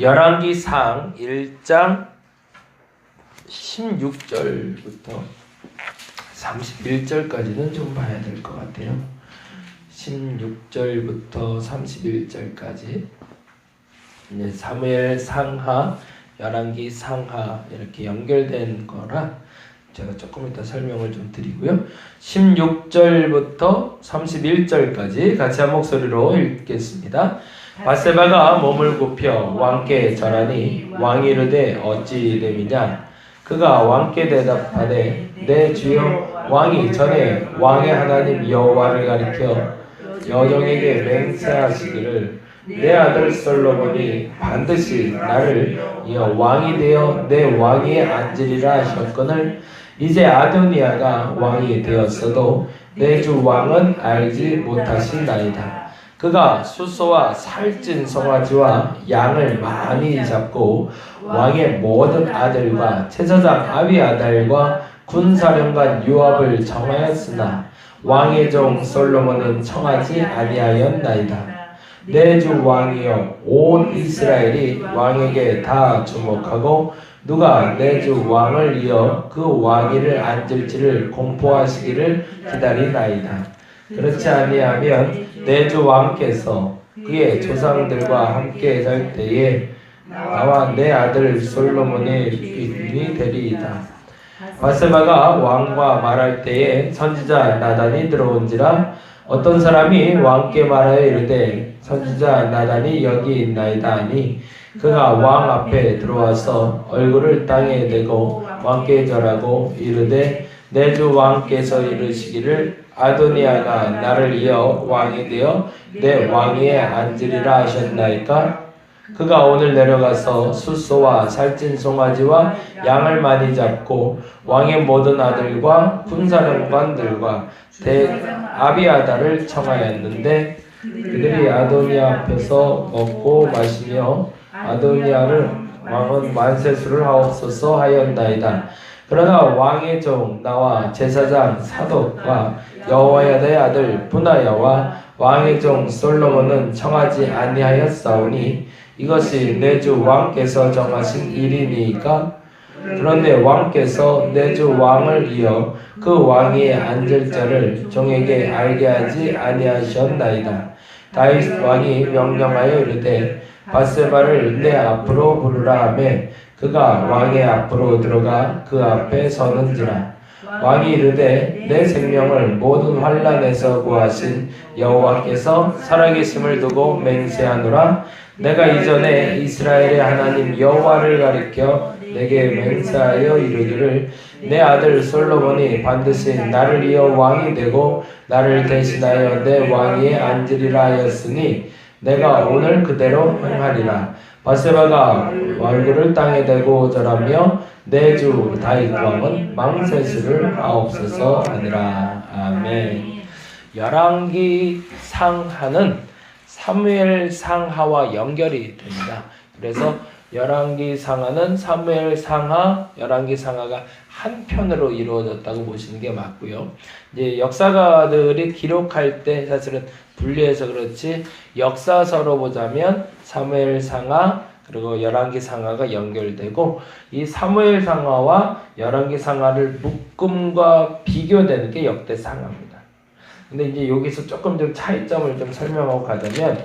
열왕기상 1장 16절부터 31절까지는 좀 봐야 될 것 같아요. 16절부터 31절까지 이제 사무엘 상하, 열왕기 상하 이렇게 연결된 거라 제가 조금 이따 설명을 좀 드리고요. 16절부터 31절까지 같이 한 목소리로 읽겠습니다. 밧세바가 몸을 굽혀 왕께 절하니 왕이 이르되 어찌 됨이냐. 그가 왕께 대답하되 내 주여 왕이 전에 왕의 하나님 여호와를 가리켜 여종에게 맹세하시기를 내 아들 솔로몬이 반드시 나를 이어 왕이 되어 내 왕위에 앉으리라 하셨거늘 이제 아도니아가 왕이 되었어도 내 주 왕은 알지 못하시나이다. 그가 수소와 살찐 송아지와 양을 많이 잡고 왕의 모든 아들과 제사장 아비아달과 군사령관 요압을 정하였으나 왕의 종 솔로몬은 청하지 아니하였나이다. 내 주 왕이여 온 이스라엘이 왕에게 다 주목하고 누가 내 주 왕을 이어 그 왕위를 앉을지를 공포하시기를 기다리나이다. 그렇지 아니하면 내 주 왕께서 그의 조상들과 함께 살 때에 나와 내 아들 솔로몬의 귀인이 되리이다. 밧세바가 왕과 말할 때에 선지자 나단이 들어온지라 어떤 사람이 왕께 말하여 이르되 선지자 나단이 여기 있나이다 하니 그가 왕 앞에 들어와서 얼굴을 땅에 대고 왕께 절하고 이르되 내 주 왕께서 이르시기를 아도니아가 나를 이어 왕이 되어 내 왕위에 앉으리라 하셨나이까? 그가 오늘 내려가서 수소와 살찐 송아지와 양을 많이 잡고 왕의 모든 아들과 군사령관들과 아비아달을 청하였는데 그들이 아도니아 앞에서 먹고 마시며 아도니아를 왕은 만세수를 하옵소서 하였나이다. 그러나 왕의 종 나와 제사장 사독과 여호와의 아들 분하야와 왕의 종 솔로몬은 청하지 아니하였사오니 이것이 내 주 왕께서 정하신 일이니까. 그런데 왕께서 내 주 왕을 이어 그 왕위에 앉을 자를 종에게 알게 하지 아니하셨나이다. 다윗 왕이 명령하여 이르되 밧세바를 내 앞으로 부르라 하매 그가 왕의 앞으로 들어가 그 앞에 서는지라. 왕이 이르되 내 생명을 모든 환난에서 구하신 여호와께서 살아계심을 두고 맹세하노라. 내가 이전에 이스라엘의 하나님 여호와를 가리켜 내게 맹세하여 이르기를 내 아들 솔로몬이 반드시 나를 이어 왕이 되고 나를 대신하여 내 왕위에 앉으리라 하였으니 내가 오늘 그대로 행하리라. 밧세바가 얼굴을 땅에 대고 절하며 내 주 다윗 왕은 망세수를 하옵소서 하니라. 아멘. 열왕기 상하는 사무엘 상하와 연결이 됩니다. 그래서 열왕기 상하는 사무엘 상하, 열왕기 상하가 한 편으로 이루어졌다고 보시는 게 맞고요. 이제 역사가들이 기록할 때 사실은 분리해서 그렇지 역사서로 보자면 사무엘 상하 그리고 열왕기 상하가 연결되고 이 사무엘 상하와 열왕기 상하를 묶음과 비교되는 게 역대 상하입니다. 근데 이제 여기서 조금 좀 차이점을 좀 설명하고 가자면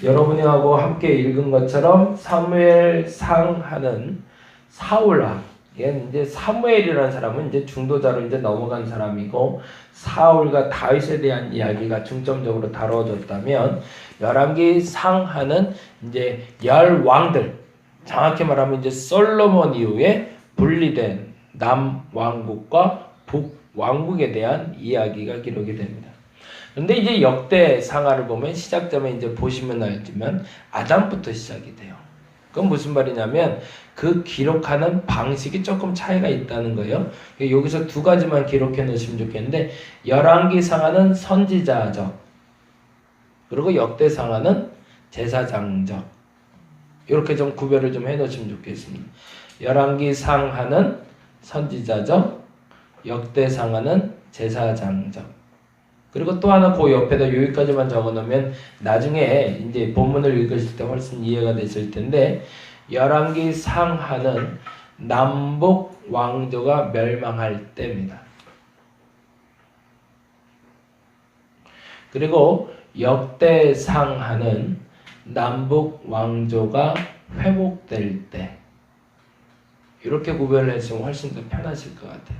여러분이 하고 함께 읽은 것처럼 사무엘 상하는 사울왕, 이제 사무엘이라는 사람은 이제 중도자로 이제 넘어간 사람이고 사울과 다윗에 대한 이야기가 중점적으로 다뤄졌다면 열왕기 상하는 이제 열 왕들, 정확히 말하면 이제 솔로몬 이후에 분리된 남왕국과 북왕국에 대한 이야기가 기록이 됩니다. 근데 이제 역대 상하를 보면 시작점에 이제 보시면 알지만 아담부터 시작이 돼요. 그건 무슨 말이냐면 그 기록하는 방식이 조금 차이가 있다는 거예요. 여기서 두 가지만 기록해 놓으시면 좋겠는데 열왕기 상하는 선지자적 그리고 역대 상하는 제사장적 이렇게 좀 구별을 좀 해 놓으시면 좋겠습니다. 열왕기 상하는 선지자적, 역대 상하는 제사장적 그리고 또 하나 그 옆에다 여기까지만 적어놓으면 나중에 이제 본문을 읽으실 때 훨씬 이해가 되실 텐데 열왕기 상하는 남북 왕조가 멸망할 때입니다. 그리고 역대상하는 남북 왕조가 회복될 때 이렇게 구별을 해주시면 훨씬 더 편하실 것 같아요.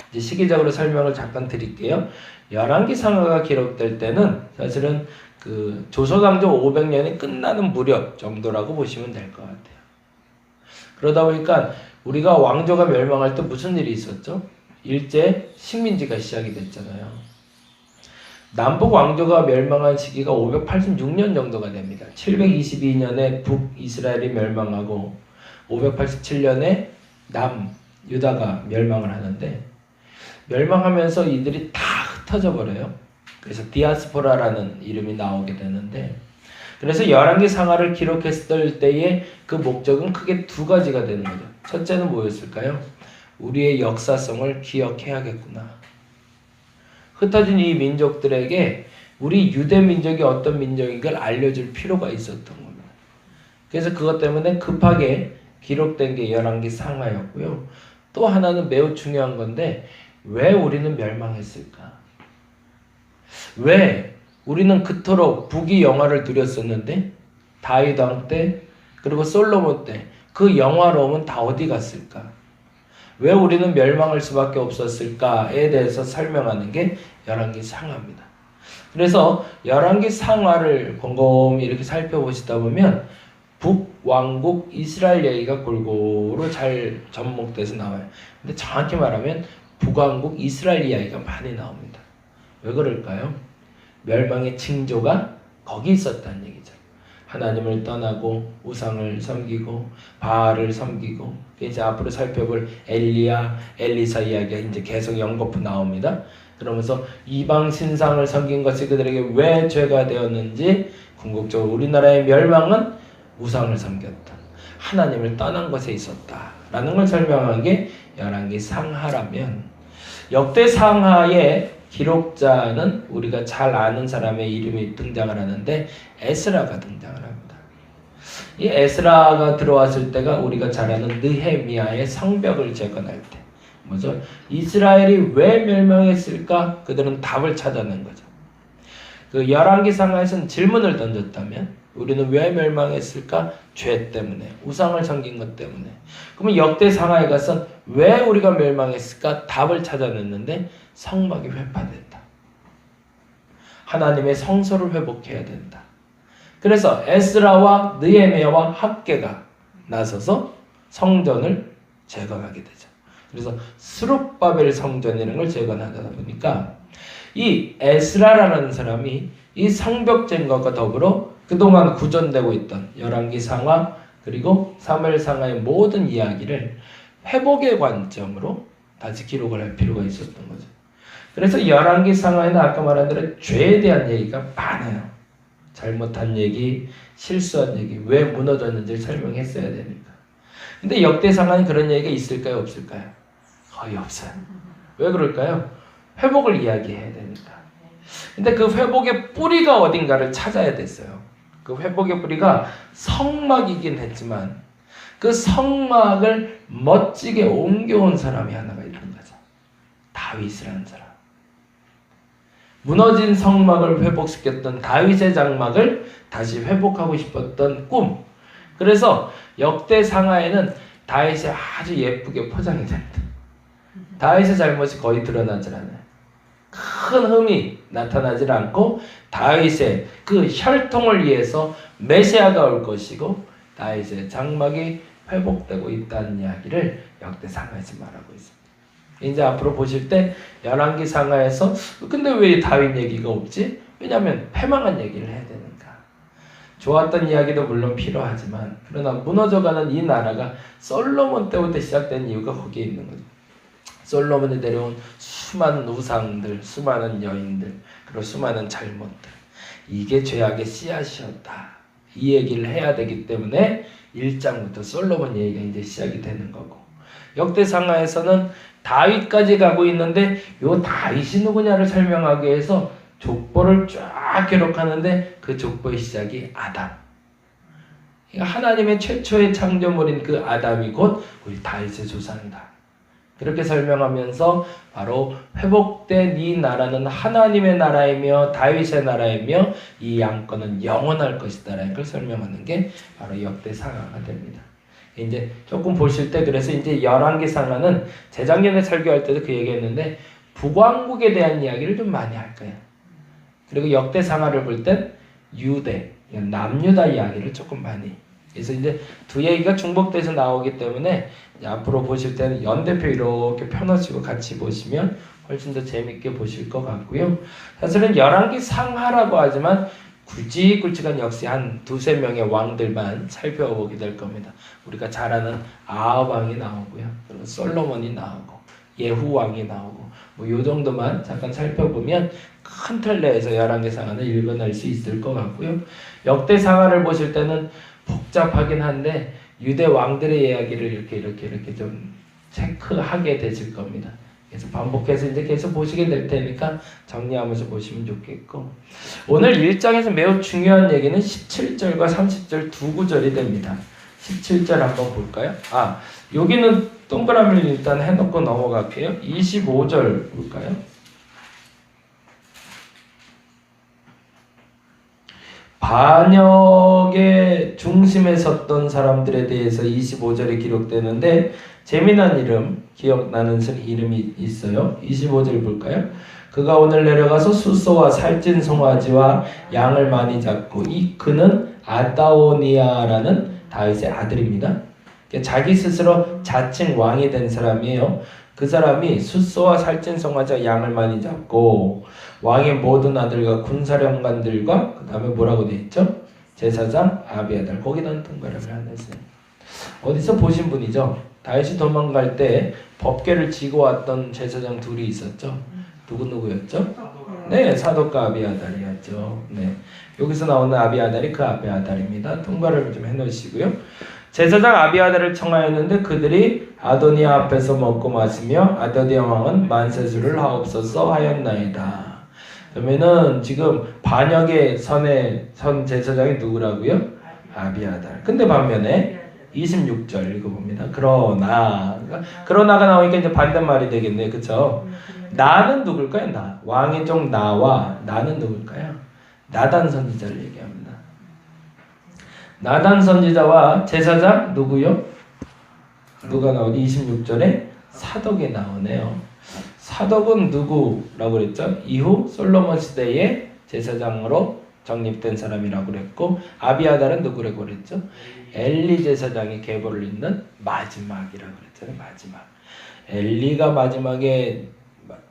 이제 시기적으로 설명을 잠깐 드릴게요. 열왕기 상하가 기록될 때는 사실은 그 조선왕조 500년이 끝나는 무렵 정도라고 보시면 될 것 같아요. 그러다 보니까 우리가 왕조가 멸망할 때 무슨 일이 있었죠? 일제 식민지가 시작이 됐잖아요. 남북 왕조가 멸망한 시기가 586년 정도가 됩니다. 722년에 북이스라엘이 멸망하고 587년에 남유다가 멸망을 하는데 멸망하면서 이들이 다 흩어져 버려요. 그래서 디아스포라라는 이름이 나오게 되는데 그래서 열왕기 상하를 기록했을 때의 그 목적은 크게 두 가지가 되는 거죠. 첫째는 뭐였을까요? 우리의 역사성을 기억해야겠구나. 흩어진 이 민족들에게 우리 유대 민족이 어떤 민족인 걸 알려줄 필요가 있었던 겁니다. 그래서 그것 때문에 급하게 기록된 게 열왕기 상하였고요. 또 하나는 매우 중요한 건데 왜 우리는 멸망했을까? 왜 우리는 그토록 북이 영화를 누렸었는데 다윗 왕 때 그리고 솔로몬 때 그 영화로움은 다 어디 갔을까? 왜 우리는 멸망할 수밖에 없었을까에 대해서 설명하는 게 열왕기 상하입니다. 그래서 열왕기 상하를 곰곰이 이렇게 살펴보시다 보면 북왕국 이스라엘 얘기가 골고루 잘 접목돼서 나와요. 근데 정확히 말하면 북왕국 이스라엘 이야기가 많이 나옵니다. 왜 그럴까요? 멸망의 징조가 거기 있었다는 얘기죠. 하나님을 떠나고 우상을 섬기고 바알을 섬기고 이제 앞으로 살펴볼 엘리야, 엘리사 이야기가 이제 계속 연거푸 나옵니다. 그러면서 이방 신상을 섬긴 것이 그들에게 왜 죄가 되었는지 궁극적으로 우리나라의 멸망은 우상을 섬겼다. 하나님을 떠난 것에 있었다라는 걸 설명한 게 열왕기 상하라면 역대 상하의 기록자는 우리가 잘 아는 사람의 이름이 등장을 하는데 에스라가 등장을 합니다. 이 에스라가 들어왔을 때가 우리가 잘 아는 느헤미야의 성벽을 재건할 때 뭐죠? 이스라엘이 왜 멸망했을까? 그들은 답을 찾아낸 거죠. 그 열왕기 상하에서는 질문을 던졌다면 우리는 왜 멸망했을까? 죄 때문에, 우상을 섬긴 것 때문에. 그러면 역대 상하에 가서 왜 우리가 멸망했을까? 답을 찾아냈는데 성막이 회파됐다. 하나님의 성소를 회복해야 된다. 그래서 에스라와 느헤미야와 학개가 나서서 성전을 재건하게 되죠. 그래서 스룹바벨 성전이라는 걸 재건하다 보니까 이 에스라라는 사람이 이 성벽 것과 더불어 그동안 구전되고 있던 열왕기 상하 그리고 사무엘 상하의 모든 이야기를 회복의 관점으로 다시 기록을 할 필요가 있었던 거죠. 그래서 열왕기 상하에는 아까 말한 대로 죄에 대한 얘기가 많아요. 잘못한 얘기, 실수한 얘기, 왜 무너졌는지를 설명했어야 되니까. 근데 역대 상하는 그런 얘기가 있을까요? 없을까요? 거의 없어요. 왜 그럴까요? 회복을 이야기해야 되니까. 근데 그 회복의 뿌리가 어딘가를 찾아야 됐어요. 그 회복의 뿌리가 성막이긴 했지만 그 성막을 멋지게 옮겨온 사람이 하나가 있는 거죠. 다윗이라는 사람. 무너진 성막을 회복시켰던 다윗의 장막을 다시 회복하고 싶었던 꿈. 그래서 역대 상하에는 다윗이 아주 예쁘게 포장이 됩니다. 다윗의 잘못이 거의 드러나질 않아요. 큰 흠이 나타나질 않고 다윗의 그 혈통을 위해서 메시아가 올 것이고 다윗의 장막이 회복되고 있다는 이야기를 역대 상하에서 말하고 있습니다. 이제 앞으로 보실 때 열왕기 상하에서 근데 왜 다윗 얘기가 없지? 왜냐하면 패망한 얘기를 해야 되니까. 좋았던 이야기도 물론 필요하지만 그러나 무너져가는 이 나라가 솔로몬 때부터 시작된 이유가 거기에 있는 거죠. 솔로몬이 데려온 수많은 우상들, 수많은 여인들, 그리고 수많은 잘못들. 이게 죄악의 씨앗이었다. 이 얘기를 해야 되기 때문에 1장부터 솔로몬 얘기가 이제 시작이 되는 거고. 역대상하에서는 다윗까지 가고 있는데 요 다윗이 누구냐를 설명하기 위해서 족보를 쫙 기록하는데 그 족보의 시작이 아담. 하나님의 최초의 창조물인 그 아담이 곧 우리 다윗의 조상이다. 그렇게 설명하면서 바로 회복된 이 나라는 하나님의 나라이며 다윗의 나라이며 이 양권은 영원할 것이다 라는 걸 설명하는 게 바로 역대상하가 됩니다. 이제 조금 보실 때 그래서 이제 열왕기상하는 재작년에 설교할 때도 그 얘기했는데 북왕국에 대한 이야기를 좀 많이 할 거예요. 그리고 역대상하를 볼 땐 유대, 남유다 이야기를 조금 많이. 그래서 이제 두 얘기가 중복돼서 나오기 때문에 앞으로 보실 때는 연대표 이렇게 펴놓으시고 같이 보시면 훨씬 더 재밌게 보실 것 같고요. 사실은 열왕기상하라고 하지만 굵직굵직한 역시 한 두세 명의 왕들만 살펴보게 될 겁니다. 우리가 잘 아는 아합 왕이 나오고요. 그리고 솔로몬이 나오고 예후 왕이 나오고 뭐 요 정도만 잠깐 살펴보면 큰 틀 내에서 열왕기상하를 읽어낼 수 있을 것 같고요. 역대상하를 보실 때는 복잡하긴 한데 유대 왕들의 이야기를 이렇게 좀 체크하게 되실 겁니다. 그래서 반복해서 이제 계속 보시게 될 테니까 정리하면서 보시면 좋겠고, 오늘 1장에서 매우 중요한 얘기는 17절과 30절 두 구절이 됩니다. 17절 한번 볼까요? 여기는 동그라미를 일단 해놓고 넘어갈게요. 25절 볼까요? 반역의 중심에 섰던 사람들에 대해서 25절에 기록되는데 재미난 이름, 기억나는 이름이 있어요. 25절 볼까요? 그가 오늘 내려가서 숫소와 살찐 송아지와 양을 많이 잡고 그는 아다오니아라는 다윗의 아들입니다. 자기 스스로 자칭 왕이 된 사람이에요. 그 사람이 숫소와 살찐 송아지와 양을 많이 잡고 왕의 모든 아들과 군사령관들과 그 다음에 뭐라고 되어 있죠? 제사장 아비아달. 거기다는 동그라미를 하나 했어요. 어디서 보신 분이죠? 다윗이 도망갈 때 법궤를 지고 왔던 제사장 둘이 있었죠. 누구였죠? 네, 사독과 아비아달이었죠. 네, 여기서 나오는 아비아달이 그 아비아달입니다. 동그라미 좀 해놓으시고요. 제사장 아비아달을 청하였는데 그들이 아도니아 앞에서 먹고 마시며 아도니아 왕은 만세수를 하옵소서 하였나이다. 그러면은 지금 반역의 선 제사장이 누구라고요? 아비아달. 근데 반면에 26절 읽어봅니다. 그러나가 나오니까 이제 반대말이 되겠네요. 그쵸? 나는 누굴까요? 나. 왕의 종 나와 나는 누굴까요? 나단 선지자를 얘기합니다. 나단 선지자와 제사장 누구요? 누가 나오니? 26절에 사독이 나오네요. 사독은 누구라고 그랬죠? 이후 솔로몬 시대의 제사장으로 정립된 사람이라고 그랬고, 아비아달은 누구라고 그랬죠? 엘리 제사장이 계보를 잇는 마지막이라고 그랬잖아요. 마지막. 엘리가 마지막에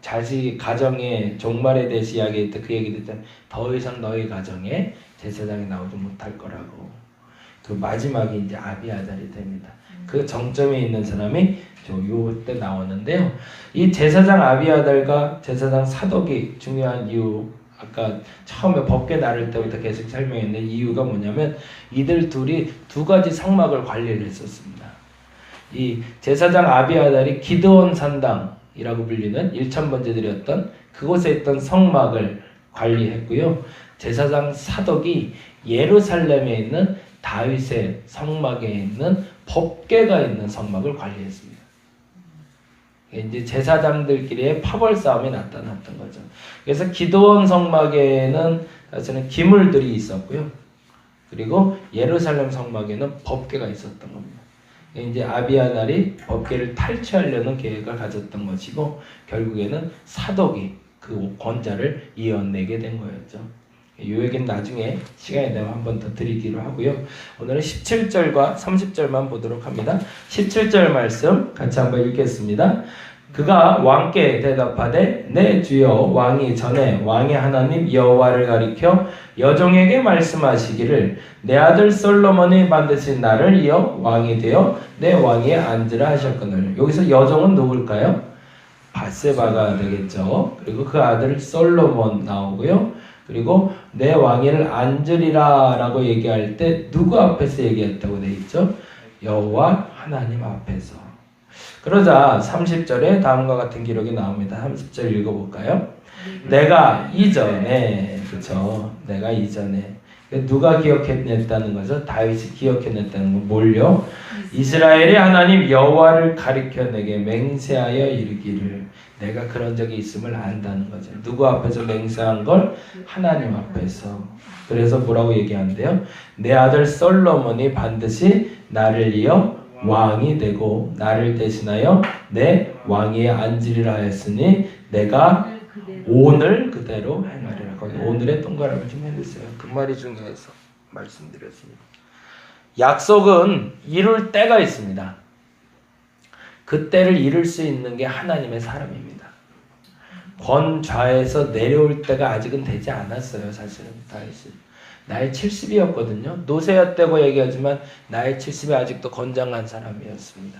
자식 가정의 종말에 대해서 이야기했던 그 얘기 듣잖아요. 더 이상 너희 가정에 제사장이 나오지 못할 거라고. 그 마지막이 이제 아비아달이 됩니다. 그 정점에 있는 사람이 요때 나오는데요. 이 제사장 아비아달과 제사장 사독이 중요한 이유, 아까 처음에 법궤 나를 때부터 계속 설명했는데 이유가 뭐냐면 이들 둘이 두 가지 성막을 관리를 했었습니다. 이 제사장 아비아달이 기드온 산당이라고 불리는 1000번제들이었던 그곳에 있던 성막을 관리했고요. 제사장 사독이 예루살렘에 있는 다윗의 성막에 있는 법궤가 있는 성막을 관리했습니다. 이제 제사장들끼리의 파벌 싸움이 나타났던 거죠. 그래서 기드온 성막에는 사실은 기물들이 있었고요. 그리고 예루살렘 성막에는 법궤가 있었던 겁니다. 이제 아비아달이 법궤를 탈취하려는 계획을 가졌던 것이고 결국에는 사독이 그 권자를 이어내게 된 거였죠. 이 얘기는 나중에 시간이 되면 한 번 더 드리기로 하고요. 오늘은 17절과 30절만 보도록 합니다. 17절 말씀 같이 한번 읽겠습니다. 그가 왕께 대답하되 내 주여 왕이 전에 왕의 하나님 여호와를 가리켜 여종에게 말씀하시기를 내 아들 솔로몬이 반드시 나를 이어 왕이 되어 내 왕위에 앉으라 하셨거늘. 여기서 여종은 누굴까요? 밧세바가 되겠죠. 그리고 그 아들 솔로몬 나오고요. 그리고 내 왕위를 앉으리라 라고 얘기할 때 누구 앞에서 얘기했다고 되어 있죠? 여호와 하나님 앞에서. 그러자 30절에 다음과 같은 기록이 나옵니다. 30절 읽어볼까요? 내가 이전에, 그쵸? 내가 이전에. 누가 기억해냈다는 거죠? 다윗이 기억해냈다는 거. 뭘요? 이스라엘이 하나님 여호와를 가리켜 내게 맹세하여 이르기를. 내가 그런 적이 있음을 안다는 거죠. 누구 앞에서 맹세한 걸? 하나님 앞에서. 그래서 뭐라고 얘기한대요? 내 아들 솔로몬이 반드시 나를 이어 왕이 되고 나를 대신하여 내 왕위에 앉으리라 하였으니 내가 오늘 그대로 행하리라. 거기 오늘의 동그라미 좀 해주세요. 그 말이 중요해서 말씀드렸습니다. 약속은 이룰 때가 있습니다. 그 때를 이룰 수 있는 게 하나님의 사람입니다. 권좌에서 내려올 때가 아직은 되지 않았어요. 사실은 다윗은 나이 70이었거든요. 노쇠였다고 얘기하지만 나이 70이 아직도 건장한 사람이었습니다.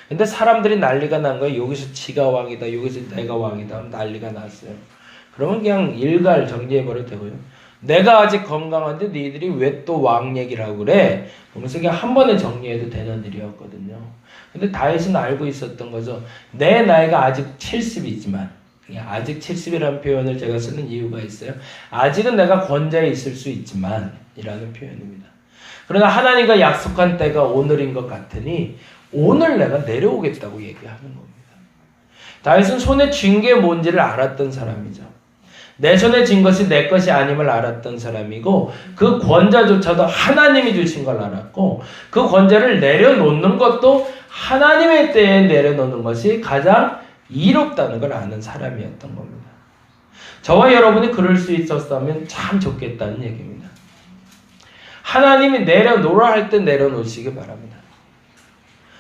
근데 사람들이 난리가 난 거예요. 여기서 지가 왕이다, 여기서 내가 왕이다, 난리가 났어요. 그러면 그냥 일갈 정리해버려도 되고요. 내가 아직 건강한데 너희들이 왜 또 왕 얘기를 하고 그래? 그러면서 그냥 한 번에 정리해도 되는 일이었거든요. 근데 다윗은 알고 있었던 거죠. 내 나이가 아직 70이지만, 아직 70이라는 표현을 제가 쓰는 이유가 있어요. 아직은 내가 권좌에 있을 수 있지만 이라는 표현입니다. 그러나 하나님과 약속한 때가 오늘인 것 같으니 오늘 내가 내려오겠다고 얘기하는 겁니다. 다윗은 손에 쥔 게 뭔지를 알았던 사람이죠. 내 손에 쥔 것이 내 것이 아님을 알았던 사람이고 그 권좌조차도 하나님이 주신 걸 알았고 그 권좌를 내려놓는 것도 하나님의 때에 내려놓는 것이 가장 이롭다는 걸 아는 사람이었던 겁니다. 저와 여러분이 그럴 수 있었다면 참 좋겠다는 얘기입니다. 하나님이 내려놓으라 할 때 내려놓으시기 바랍니다.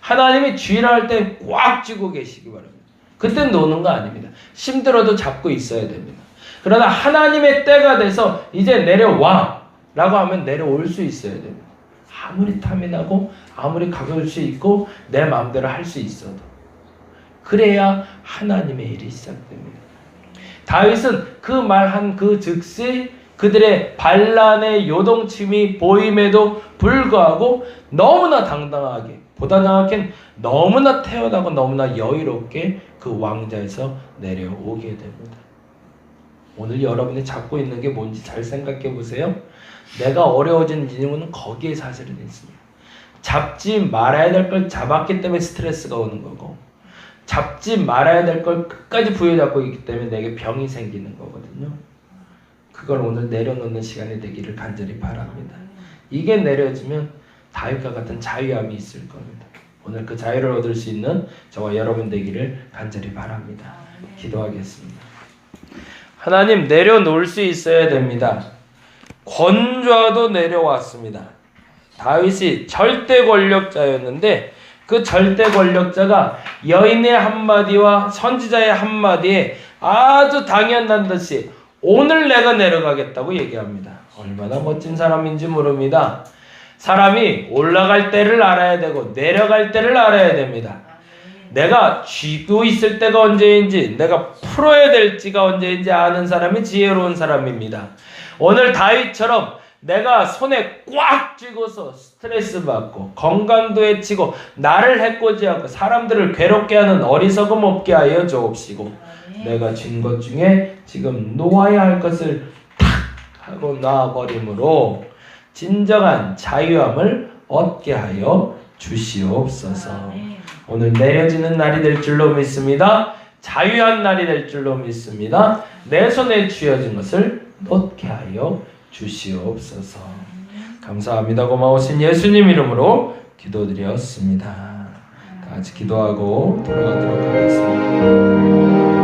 하나님이 쥐라 할 때 꽉 쥐고 계시기 바랍니다. 그땐 노는 거 아닙니다. 힘들어도 잡고 있어야 됩니다. 그러나 하나님의 때가 돼서 이제 내려와 라고 하면 내려올 수 있어야 됩니다. 아무리 탐이 나고 아무리 가벼울 수 있고 내 마음대로 할 수 있어도 그래야 하나님의 일이 시작됩니다. 다윗은 그 말한 그 즉시 그들의 반란의 요동침이 보임에도 불구하고 너무나 당당하게, 보다 정확히는 너무나 태연하고 너무나 여유롭게 그 왕좌에서 내려오게 됩니다. 오늘 여러분이 잡고 있는 게 뭔지 잘 생각해 보세요. 내가 어려워진 이유는 거기에 사실은 있습니다. 잡지 말아야 될 걸 잡았기 때문에 스트레스가 오는 거고 잡지 말아야 될 걸 끝까지 부여잡고 있기 때문에 내게 병이 생기는 거거든요. 그걸 오늘 내려놓는 시간이 되기를 간절히 바랍니다. 이게 내려지면 다윗과 같은 자유함이 있을 겁니다. 오늘 그 자유를 얻을 수 있는 저와 여러분 되기를 간절히 바랍니다. 기도하겠습니다. 하나님, 내려놓을 수 있어야 됩니다. 권좌도 내려왔습니다. 다윗이 절대 권력자였는데 그 절대 권력자가 여인의 한마디와 선지자의 한마디에 아주 당연한 듯이 오늘 내가 내려가겠다고 얘기합니다. 얼마나 멋진 사람인지 모릅니다. 사람이 올라갈 때를 알아야 되고 내려갈 때를 알아야 됩니다. 내가 쥐고 있을 때가 언제인지 내가 풀어야 될지가 언제인지 아는 사람이 지혜로운 사람입니다. 오늘 다윗처럼 내가 손에 꽉 쥐고서 스트레스 받고 건강도 해치고 나를 해코지하고 사람들을 괴롭게 하는 어리석음 없게 하여 주옵시고 내가 쥔 것 중에 지금 놓아야 할 것을 탁 하고 놔버림으로 진정한 자유함을 얻게 하여 주시옵소서. 오늘 내려지는 날이 될 줄로 믿습니다. 자유한 날이 될 줄로 믿습니다. 내 손에 쥐어진 것을 놓게 하여 주시옵소서. 감사합니다. 고마우신 예수님 이름으로 기도드렸습니다. 다 같이 기도하고 돌아가도록 하겠습니다.